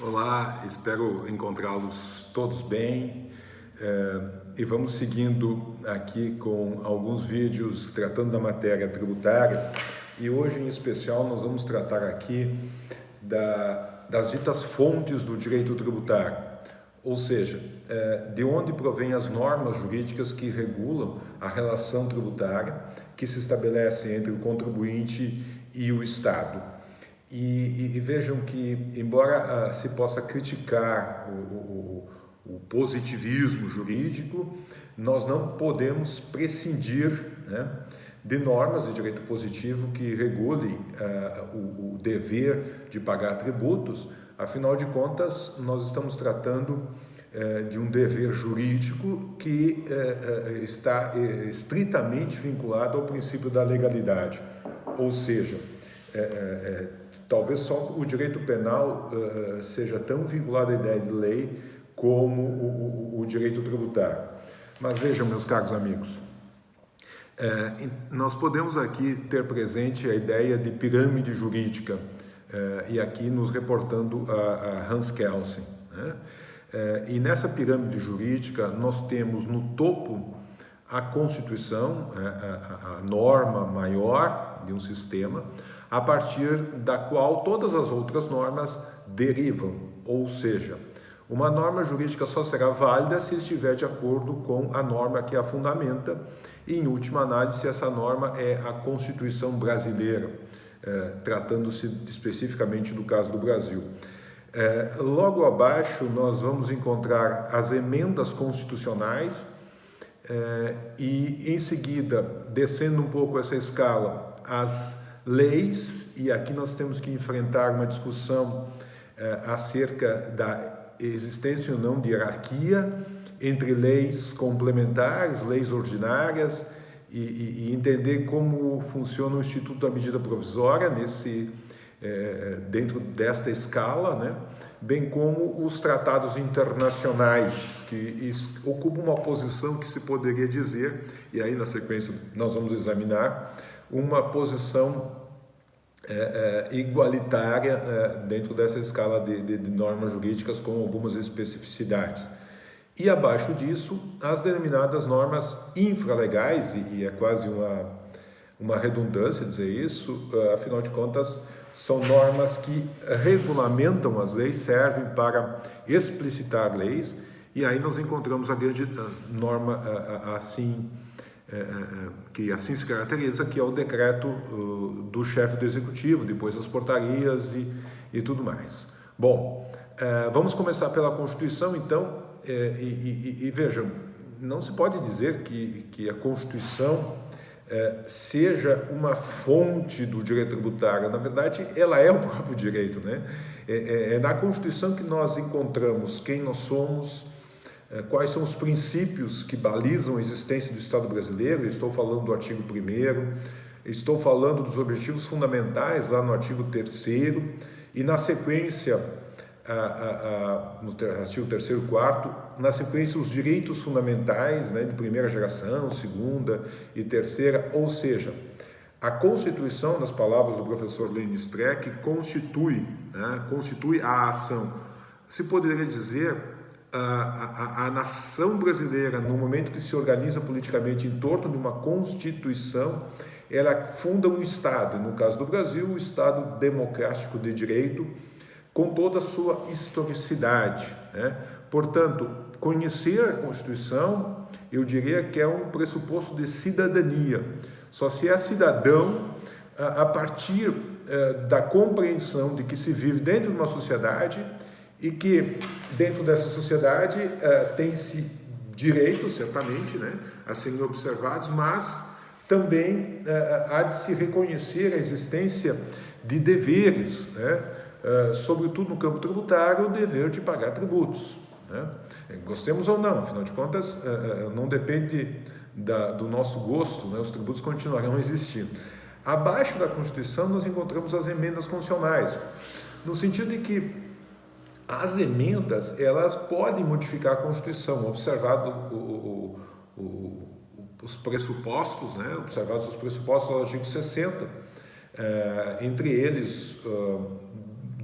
Olá, espero encontrá-los todos bem e vamos seguindo aqui com alguns vídeos tratando da matéria tributária e hoje em especial nós vamos tratar aqui das ditas fontes do direito tributário, ou seja, de onde provém as normas jurídicas que regulam a relação tributária que se estabelece entre o contribuinte e o Estado. E vejam que, embora se possa criticar o positivismo jurídico, nós não podemos prescindir, de normas de direito positivo que regulem o dever de pagar tributos. Afinal de contas, nós estamos tratando de um dever jurídico que está estritamente vinculado ao princípio da legalidade, ou seja, talvez só o direito penal seja tão vinculado à ideia de lei como o direito tributário. Mas vejam, meus caros amigos, nós podemos aqui ter presente a ideia de pirâmide jurídica, e aqui nos reportando a Hans Kelsen, e nessa pirâmide jurídica nós temos no topo a Constituição, a norma maior de um sistema, a partir da qual todas as outras normas derivam, ou seja, uma norma jurídica só será válida se estiver de acordo com a norma que a fundamenta e, em última análise, essa norma é a Constituição brasileira, tratando-se especificamente do caso do Brasil. Logo abaixo nós vamos encontrar as emendas constitucionais e, em seguida, descendo um pouco essa escala, as leis, e aqui nós temos que enfrentar uma discussão acerca da existência ou não de hierarquia entre leis complementares, leis ordinárias, e entender como funciona o Instituto da Medida Provisória dentro desta escala, bem como os tratados internacionais, que ocupam uma posição que se poderia dizer, e aí na sequência nós vamos examinar, uma posição igualitária dentro dessa escala de normas jurídicas com algumas especificidades. E abaixo disso, as denominadas normas infralegais, e é quase uma redundância dizer isso, afinal de contas, são normas que regulamentam as leis, servem para explicitar leis, e aí nós encontramos a grande norma que assim se caracteriza, que é o decreto do chefe do executivo, depois as portarias e tudo mais. Bom, vamos começar pela Constituição, então, e vejam, não se pode dizer que a Constituição seja uma fonte do direito tributário. Na verdade, ela é o próprio direito, É na Constituição que nós encontramos quem nós somos, quais são os princípios que balizam a existência do Estado brasileiro. Eu estou falando do artigo 1º, estou falando dos objetivos fundamentais lá no artigo 3º, e na sequência, no artigo 3º e 4º, na sequência os direitos fundamentais, de primeira geração, segunda e terceira, ou seja, a Constituição, nas palavras do professor Lenin Streck, constitui a ação. Se poderia dizer, a nação brasileira, no momento que se organiza politicamente em torno de uma Constituição, ela funda um Estado, no caso do Brasil, o Estado democrático de direito, com toda a sua historicidade. Portanto, conhecer a Constituição, eu diria que é um pressuposto de cidadania. Só se é cidadão a partir da compreensão de que se vive dentro de uma sociedade e que dentro dessa sociedade tem-se direitos, certamente, a serem observados, mas também há de se reconhecer a existência de deveres, sobretudo no campo tributário, o dever de pagar tributos. Gostemos ou não, afinal de contas, não depende do nosso gosto, os tributos continuarão existindo. Abaixo da Constituição nós encontramos as emendas constitucionais, no sentido de que as emendas, elas podem modificar a Constituição, observado os pressupostos, observados os pressupostos do artigo 60, entre eles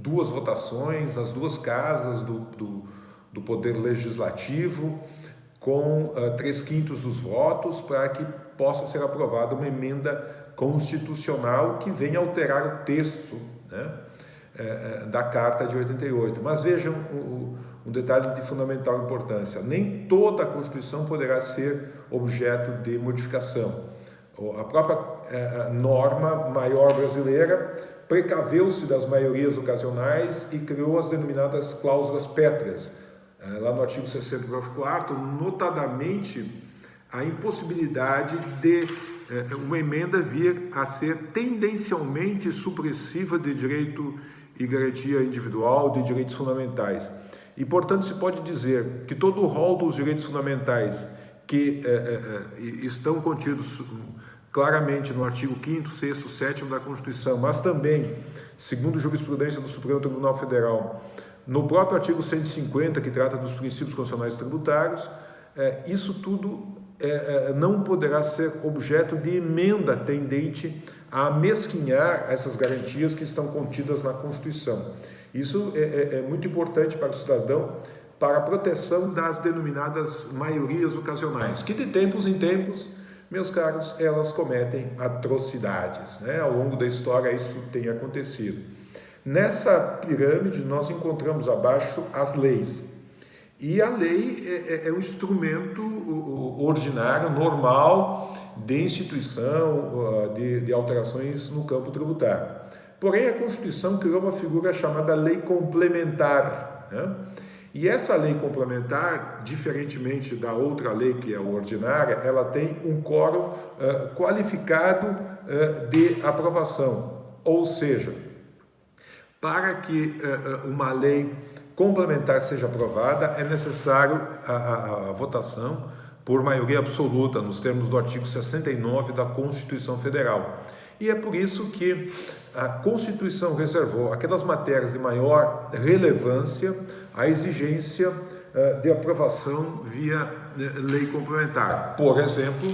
duas votações, as duas casas do Poder Legislativo, com 3/5 dos votos, para que possa ser aprovada uma emenda constitucional que venha alterar o texto, né, da Carta de 88. Mas vejam um detalhe de fundamental importância: nem toda a Constituição poderá ser objeto de modificação. A própria norma maior brasileira precaveu-se das maiorias ocasionais e criou as denominadas cláusulas pétreas, lá no artigo 60, parágrafo 4º, notadamente a impossibilidade de uma emenda vir a ser tendencialmente supressiva de direito e garantia individual, de direitos fundamentais. E, portanto, se pode dizer que todo o rol dos direitos fundamentais que estão contidos claramente no artigo 5º, 6º, 7º da Constituição, mas também, segundo jurisprudência do Supremo Tribunal Federal, no próprio artigo 150, que trata dos princípios constitucionais tributários, isso tudo não poderá ser objeto de emenda tendente a amesquinhar essas garantias que estão contidas na Constituição. Isso é muito importante para o cidadão, para a proteção das denominadas maiorias ocasionais, que de tempos em tempos, meus caros, elas cometem atrocidades, né? Ao longo da história isso tem acontecido. Nessa pirâmide nós encontramos abaixo as leis. E a lei é um instrumento ordinário, normal, de instituição, de alterações no campo tributário. Porém, a Constituição criou uma figura chamada lei complementar, né? E essa lei complementar, diferentemente da outra lei que é a ordinária, ela tem um quórum qualificado de aprovação. Ou seja, para que uma lei complementar seja aprovada, é necessário a votação por maioria absoluta, nos termos do artigo 69 da Constituição Federal. E é por isso que a Constituição reservou aquelas matérias de maior relevância à exigência de aprovação via lei complementar. Por exemplo,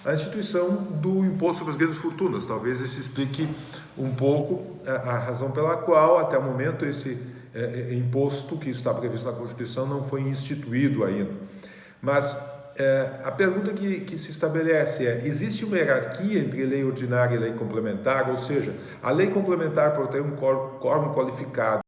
a instituição do Imposto sobre as Grandes Fortunas. Talvez isso explique um pouco a razão pela qual, até o momento, esse imposto que está previsto na Constituição não foi instituído ainda. Mas a pergunta que se estabelece é: existe uma hierarquia entre lei ordinária e lei complementar? Ou seja, a lem complementar, por ter um quórum qualificado,